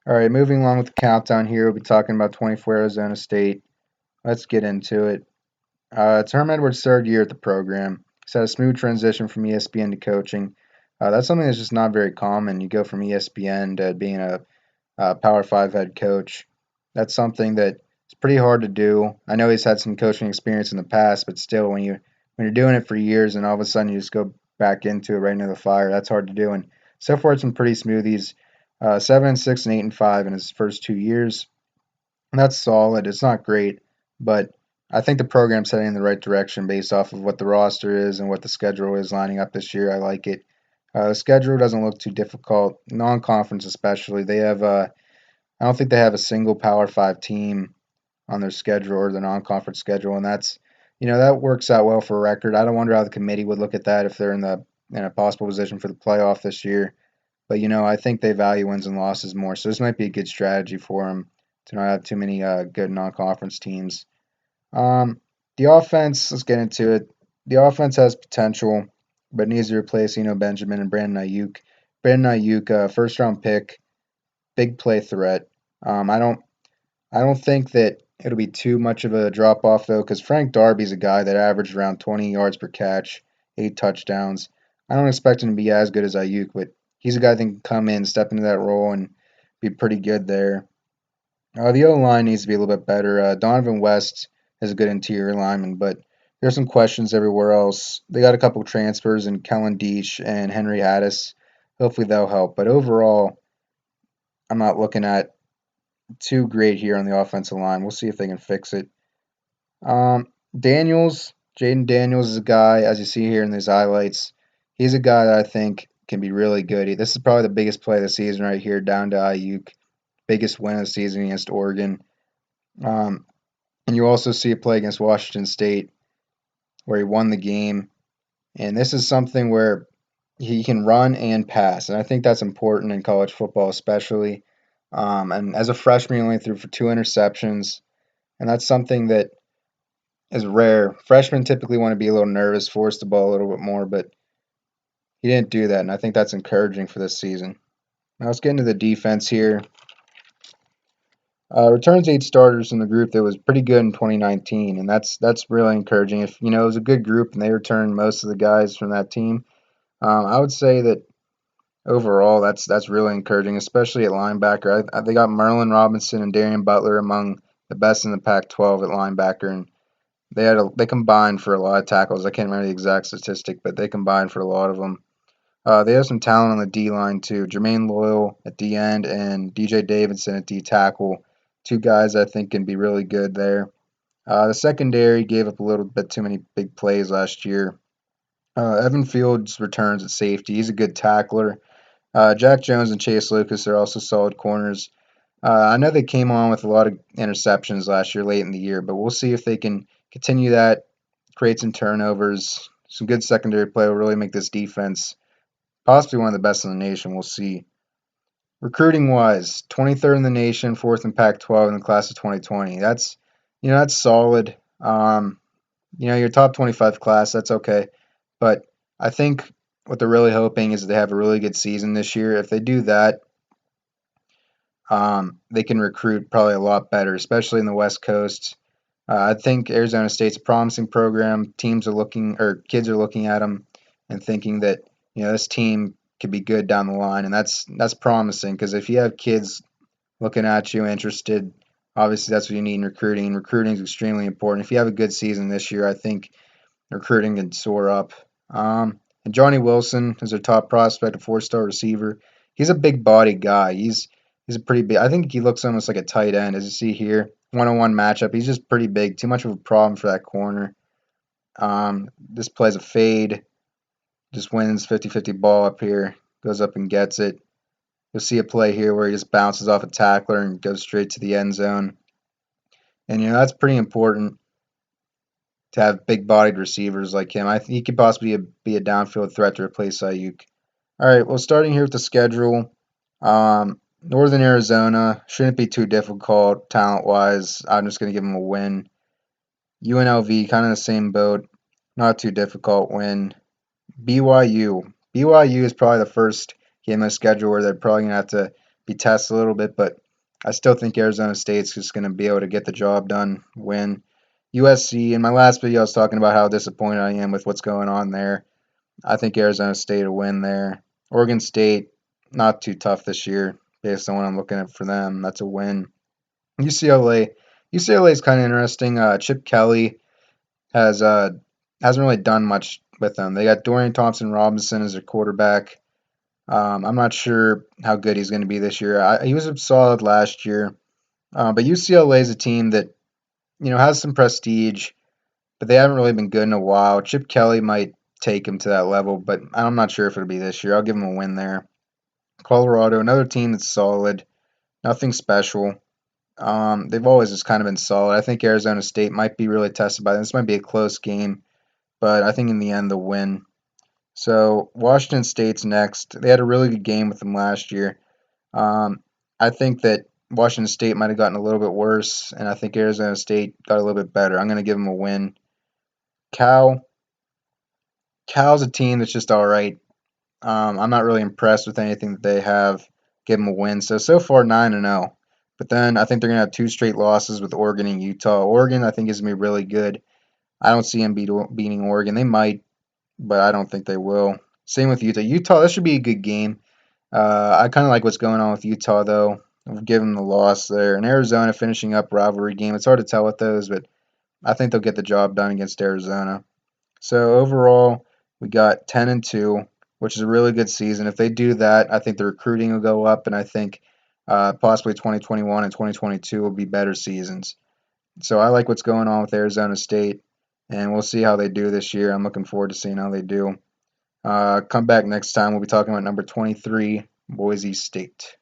All right, moving along with the countdown here, we'll be talking about 24 Arizona State. Let's get into it. It's Herm Edwards' third year at the program. He's had a smooth transition from ESPN to coaching. That's something that's just not very common. You go from ESPN to being a Power 5 head coach. That's something that is pretty hard to do. I know he's had some coaching experience in the past, but still, when you're doing it for years and all of a sudden you just go back into it right into the fire, that's hard to do. And so far, it's been pretty smooth. He's 7-6 and 8-5 in his first 2 years. And that's solid. It's not great, but I think the program's heading in the right direction based off of what the roster is and what the schedule is lining up this year. I like it. The schedule doesn't look too difficult, non-conference especially. I don't think they have a single Power Five team on their schedule or the non-conference schedule, and that works out well for a record. I don't wonder how the committee would look at that if they're in a possible position for the playoff this year. But I think they value wins and losses more, so this might be a good strategy for them to not have too many good non-conference teams. Um, the offense, let's get into it. The offense has potential, but needs to replace Benjamin and Brandon Ayuk. Brandon Ayuk, first round pick, big play threat. Um, I don't I don't think that it'll be too much of a drop off though, because Frank Darby's a guy that averaged around 20 yards per catch, 8 touchdowns. I don't expect him to be as good as Ayuk, but he's a guy that can come in, step into that role, and be pretty good there. The O line needs to be a little bit better. Donovan West is a good interior lineman, but there's some questions everywhere else. They got a couple transfers in Kellen Deach and Henry Addis. Hopefully they'll help. But overall, I'm not looking at too great here on the offensive line. We'll see if they can fix it. Um, Daniels, Jaden Daniels is a guy, as you see here in these highlights, he's a guy that I think can be really good. This is probably the biggest play of the season right here, down to Ayuk. Biggest win of the season against Oregon. Um, and you also see a play against Washington State where he won the game. And this is something where he can run and pass. And I think that's important in college football, especially. And as a freshman, he only threw for 2 interceptions. And that's something that is rare. Freshmen typically want to be a little nervous, force the ball a little bit more, but he didn't do that. And I think that's encouraging for this season. Now let's get into the defense here. Returns 8 starters in the group that was pretty good in 2019, and that's really encouraging. If it was a good group and they returned most of the guys from that team, I would say that overall that's really encouraging, especially at linebacker. They got Merlin Robinson and Darian Butler among the best in the Pac-12 at linebacker, and they combined for a lot of tackles. I can't remember the exact statistic, but they combined for a lot of them. They have some talent on the D line too. Jermaine Loyal at D end and DJ Davidson at D tackle. Two guys I think can be really good there. The secondary gave up a little bit too many big plays last year. Evan Fields returns at safety. He's a good tackler. Jack Jones and Chase Lucas are also solid corners. I know they came on with a lot of interceptions last year, late in the year, but we'll see if they can continue that, create some turnovers. Some good secondary play will really make this defense possibly one of the best in the nation. We'll see. Recruiting wise, 23rd in the nation, fourth in Pac-12 in the class of 2020. That's solid. Your top 25 class, that's okay. But I think what they're really hoping is they have a really good season this year. If they do that, they can recruit probably a lot better, especially in the West Coast. I think Arizona State's a promising program. Kids are looking at them and thinking that this team could be good down the line, and that's promising because if you have kids looking at you interested, obviously that's what you need in recruiting. And recruiting is extremely important. If you have a good season this year, I think recruiting can soar up. And Johnny Wilson is their top prospect, a four-star receiver. He's a big body guy. He's a pretty big. I think he looks almost like a tight end, as you see here. One-on-one matchup. He's just pretty big. Too much of a problem for that corner. This plays a fade. Just wins 50-50 ball up here. Goes up and gets it. You'll see a play here where he just bounces off a tackler and goes straight to the end zone. And that's pretty important to have big-bodied receivers like him. I think he could possibly be a downfield threat to replace Ayuk. All right, well, starting here with the schedule, Northern Arizona shouldn't be too difficult talent-wise. I'm just going to give them a win. UNLV, kind of the same boat, not too difficult win. BYU is probably the first game of the schedule where they're probably going to have to be tested a little bit, but I still think Arizona State's just going to be able to get the job done, win. USC, in my last video, I was talking about how disappointed I am with what's going on there. I think Arizona State will win there. Oregon State, not too tough this year based on what I'm looking at for them. That's a win. UCLA, UCLA is kind of interesting. Chip Kelly has hasn't really done much with them. They got Dorian Thompson Robinson as their quarterback. I'm not sure how good he's going to be this year. He was solid last year, but UCLA is a team that has some prestige, but they haven't really been good in a while. Chip Kelly might take him to that level, but I'm not sure if it'll be this year. I'll give him a win there. Colorado, another team that's solid, nothing special. They've always just kind of been solid. I think Arizona State might be really tested by them. This might be a close game, but I think in the end they'll win. So Washington State's next. They had a really good game with them last year. Um, I think that Washington State might have gotten a little bit worse, and I think Arizona State got a little bit better. I'm going to give them a win. Cal, Cal's a team that's just all right. I'm not really impressed with anything that they have. Give them a win. So far 9-0. But then I think they're gonna have two straight losses with Oregon and Utah. Oregon I think is gonna be really good. I don't see them beating Oregon. They might, but I don't think they will. Same with Utah. Utah, that should be a good game. I kind of like what's going on with Utah though. I'll give them the loss there. And Arizona finishing up rivalry game. It's hard to tell with those, but I think they'll get the job done against Arizona. So overall, we got 10-2, which is a really good season. If they do that, I think the recruiting will go up, and I think possibly 2021 and 2022 will be better seasons. So I like what's going on with Arizona State, and we'll see how they do this year. I'm looking forward to seeing how they do. Come back next time. We'll be talking about number 23, Boise State.